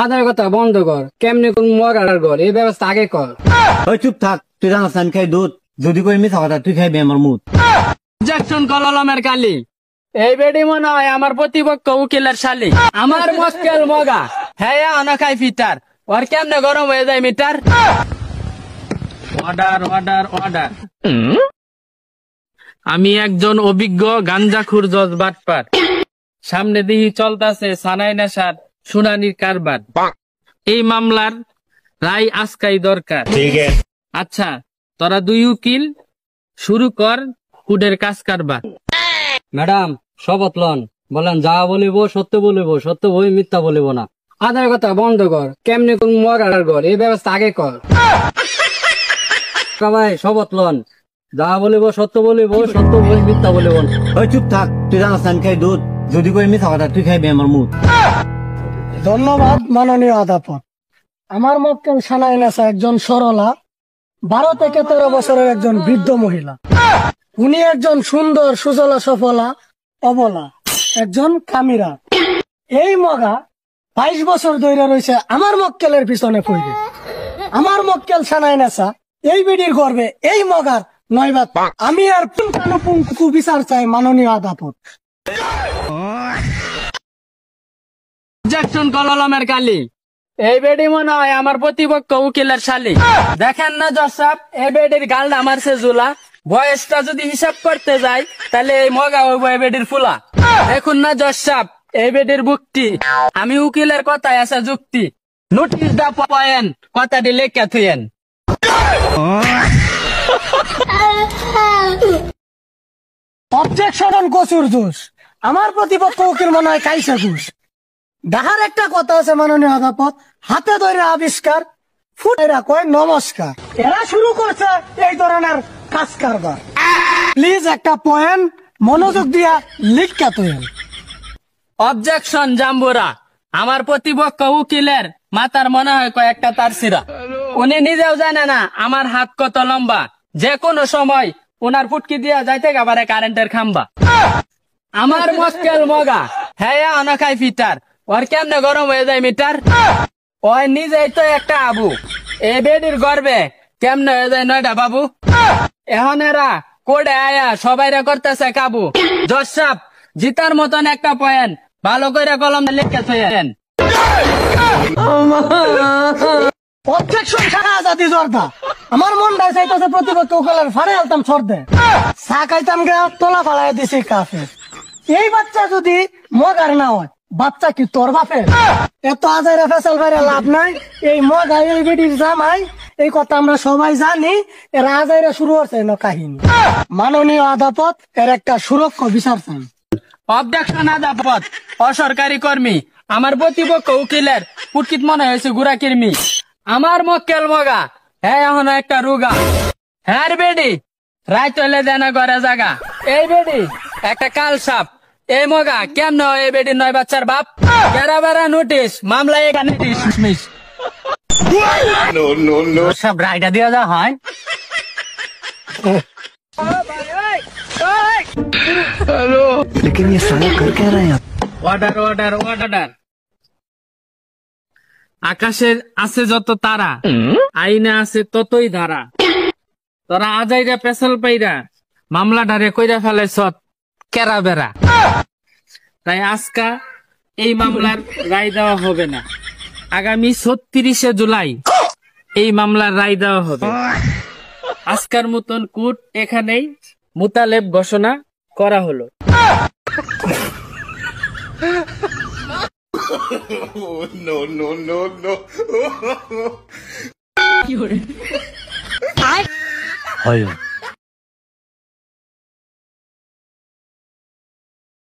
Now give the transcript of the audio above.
আদার কথা বন্ধ কর, কেমনে কোন মগার ঘর এই ব্যবস্থা আগে কর। ওই চুপ থাক, তুই জানাস আমি খাই দুধ, যদি কই মিথ্যা কথা তুই খাইবি আমার মুখ। অবজেকশন কলমের কালি, এই বেডি মনে হয় আমার প্রতিপক্ষ উকিলের শালি। আমার মক্কেল মগা, হ্যাঁ অনখাই ফিটার, ওর কেমনে গরম হয়ে যায় মিটার। Order order order. আমি একজন অভিজ্ঞ গাঞ্জাখুর জজ বাটপার, সামনে দিহি চলতেছে সানাই নেশার শুনানির কারবার। এই মামলার রায় আজকাই দরকার। আচ্ছা তোরা দুই উকিল শুরু কর কুডের কাজ কারবার। ম্যাডাম শপথ লন, বলেন যা বলিব সত্য বলিব, সত্য বই মিথ্যা বলিব না। আদার কথা বন্ধ কর, কেমনে কোন মগার ঘর এই ব্যবস্থা আগে কর। সবাই শপথ লন, যা বলিব সত্য বলিব, সত্য বই মিথ্যা বলিব না। ওই চুপ থাক, তুই জানাস আমি খাই দুধ, যদি কই মিথ্যা কথা তুই খাইবি আমার মুখ। ধন্যবাদ মাননীয় আদালত। আমার মক্কেল সানাই নেশা একজন সরলা 12 থেকে 13 বছরের একজন বৃদ্ধ মহিলা। উনি একজন সুন্দর সুজলা সফলা অবলা একজন কামিরা। এই মগা 22 বছর ধরে রয়েছে আমার মক্কেলের পিছনে পড়ে। আমার মক্কেল সানাই নেশা এই বিডির গর্বে এই মগার নয়বাদ। আমি আর পুঙ্খানুপুঙ্খু বিচার চাই মাননীয় আদালত। অবজেকশন কলমের কালি, এই বেডি মনে হয় আমার প্রতিপক্ষ উকিলের শালি। দেখেন না জজ সাহেব, এই বেডির গালটা মারছে জুলা, বয়সটা যদি হিসাব করতে যাই তাহলে এই মগা হইব এই বেডির ফুলা। দেখুন না জজ সাহেব, এই বেডির বুকটি, আমি উকিলের কথায় আছে যুক্তি। নোটিশ দা পয়েন কথাটি লেখা থুয়েন। অবজেকশন অন কসুর দোষ। আমার প্রতিপক্ষ উকিল মনে হয় কাইসা ঘুষ। ডাহার একটা কথা আছে মাননীয় আদালত, হাতে ধরে আবিষ্কার, ফুটেরা কয় নমস্কার। এরা শুরু করছে এই ধরনের কাজ কারবার। প্লিজ একটা পয়েন্ট মনোযোগ দিয়া লিখা তুইন। অবজেকশন জাম্বুরা, আমার প্রতিপক্ষ উকিলের মাথার মনে হয় কয়েকটা তার সিরা। উনি নিজেও জানে না আমার হাত কত লম্বা, যে কোনো সময় উনার ফুটকি দিয়া যাইতে পারে কারেন্টের খাম্বা। আমার মক্কেল মগা, হ্যাঁ অনখাই ফিটার, ওর কেমনে গরম হয়ে যায় মিটার। ওই নিজেই তো একটা আবু, এ বেডির গর্বে কেমনে হয়ে যায় 9টা বাবু। এখন এরা কোডে আয়া সবাইরা করতেছে কাবু। জজ সাহেব জিতার মতন একটা পয়েন্ট ভালো করে কলম লিখে থুয়েন। অবজেকশন ছাড়া আজাদি জর্দা। আমার মনটা চাইতেছে প্রতিপক্ষ উকিলের ফাড়ে আলতাম ছড়দে, চা খাইতাম গে তোলা ফালাই দিছি কাফে। এই বাচ্চা যদি মগার না হয়, বাচ্চা কি তোর বাপের? এত আজাইরা ফেসাল বাইরে লাভ নাই। এই মগা এই বেডির জামাই, এই কথা আমরা সবাই জানি। এরা আজাইরা শুরু হচ্ছে না কাহিনী। মাননীয় আদালত এর একটা সুরক্ষা বিচার চান। অবজেকশন আদালত, অসরকারি কর্মী আমার প্রতিপক্ষ উকিলের পুটকিত মনে হয়েছে গুড়া কির্মি। আমার মক্কেল মগা, হ্যাঁ এখন একটা রুগা। হ্যাঁ বেডি রাইত হইলে দেনা ঘরে জাগা। এই বেডি একটা কাল সাপ। এই মগা কেমন এই বেডির 9 বাচ্চার বাপ। বেড়া বেড়া নোটিশ, মামলা এখানে ডিসমিস। সব রায়টা দিয়ে যা হয়। लेकिन ये साला कर क्या रहे हैं आप? Order order order. আকাশের আছে যত তারা, আইনে আছে ততই ধারা। তোরা আজাইরা পেছাল পাইরা মামলাটারে কইরা ফেলাইছ কেরা বেড়া। তাই আজকা এই মামলার রায় দেওয়া হবে না, আগামী 36শে জুলাই এই মামলার রায় দেওয়া হবে। আজকার মতন কোর্ট এখানেই মুতালেব ঘোষণা করা হলো। no, no, no, no. হয়